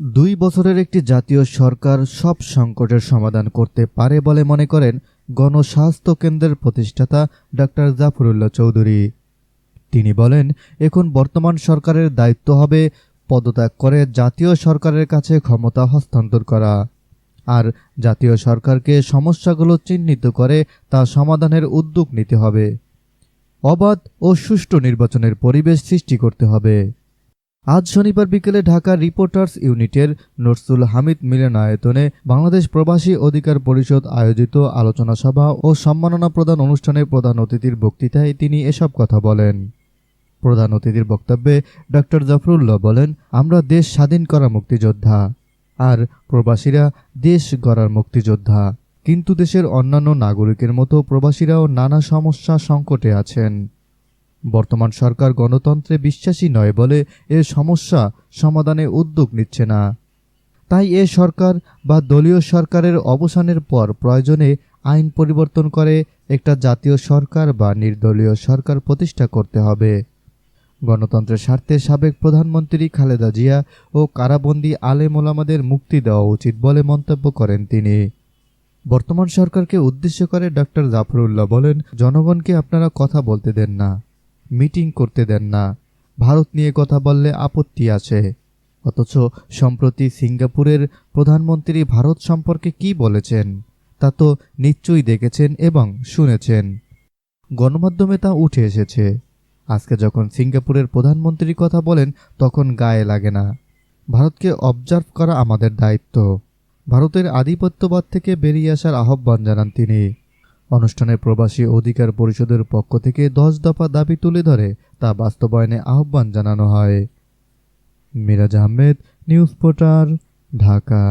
2 বছরের একটি জাতীয় সরকার সব সংকটের সমাধান করতে পারে বলে মনে করেন গণস্বাস্থ্য কেন্দ্রের প্রতিষ্ঠাতা ডাক্তার জাফরুল্লাহ চৌধুরী। তিনি বলেন, এখন বর্তমান সরকারের দায়িত্ব হবে পদত্যাগ করে জাতীয় সরকারের কাছে ক্ষমতা হস্তান্তর করা, আর জাতীয় সরকারকে সমস্যাগুলো চিহ্নিত করে তা সমাধানের উদ্যোগ নিতে হবে। অবাধ ও সুষ্ঠু নির্বাচনের পরিবেশ সৃষ্টি করতে হবে। আজ শনিবার বিকেলে ঢাকা রিপোর্টার্স ইউনিটের নরসুল হামিদ মিলনায়তনে বাংলাদেশ প্রবাসী অধিকার পরিষদ আয়োজিত আলোচনা সভা ও সম্মাননা প্রদান অনুষ্ঠানে প্রধান অতিথির বক্তৃতায় তিনি এসব কথা বলেন। প্রধান অতিথির বক্তব্যে ডক্টর জাফরুল্লাহ বলেন, আমরা দেশ স্বাধীন করা মুক্তিযোদ্ধা, আর প্রবাসীরা দেশ গড়ার মুক্তিযোদ্ধা। কিন্তু দেশের অন্যান্য নাগরিকের মতো প্রবাসীরাও নানা সমস্যা সংকটে আছেন। বর্তমান সরকার গণতন্ত্রে বিশ্বাসী নয় বলে এ সমস্যা সমাধানে উদ্যোগ নিচ্ছে না। তাই এ সরকার বা দলীয় সরকারের অবসানের পর প্রয়োজনে আইন পরিবর্তন করে একটা জাতীয় সরকার বা নির্দলীয় সরকার প্রতিষ্ঠা করতে হবে। গণতন্ত্রের স্বার্থে সাবেক প্রধানমন্ত্রী খালেদা জিয়া ও কারাবন্দী আলেম ওলামাদের মুক্তি দেওয়া উচিত বলে মন্তব্য করেন তিনি। বর্তমান সরকারকে উদ্দেশ্য করে ডক্টর জাফরুল্লাহ বলেন, জনগণকে আপনারা কথা বলতে দেন না, মিটিং করতে দেন না, ভারত নিয়ে কথা বললে আপত্তি আছে। অথচ সম্প্রতি সিঙ্গাপুরের প্রধানমন্ত্রী ভারত সম্পর্কে কি বলেছেন তা তো নিশ্চয়ই দেখেছেন এবং শুনেছেন। গণমাধ্যমে তা উঠে এসেছে। আজকে যখন সিঙ্গাপুরের প্রধানমন্ত্রী কথা বলেন তখন গায়ে লাগে না। ভারতকে অবজার্ভ করা আমাদের দায়িত্ব। ভারতের আধিপত্যবাদ থেকে বেরিয়ে আসার আহ্বান জানান তিনি। অনুষ্ঠানে প্রবাসী অধিকার পরিষদের পক্ষ থেকে 10 দফা দাবি তুলে ধরে তা বাস্তবায়নে আহ্বান জানানো হয়। Miraj Ahmed, news portal, Dhaka.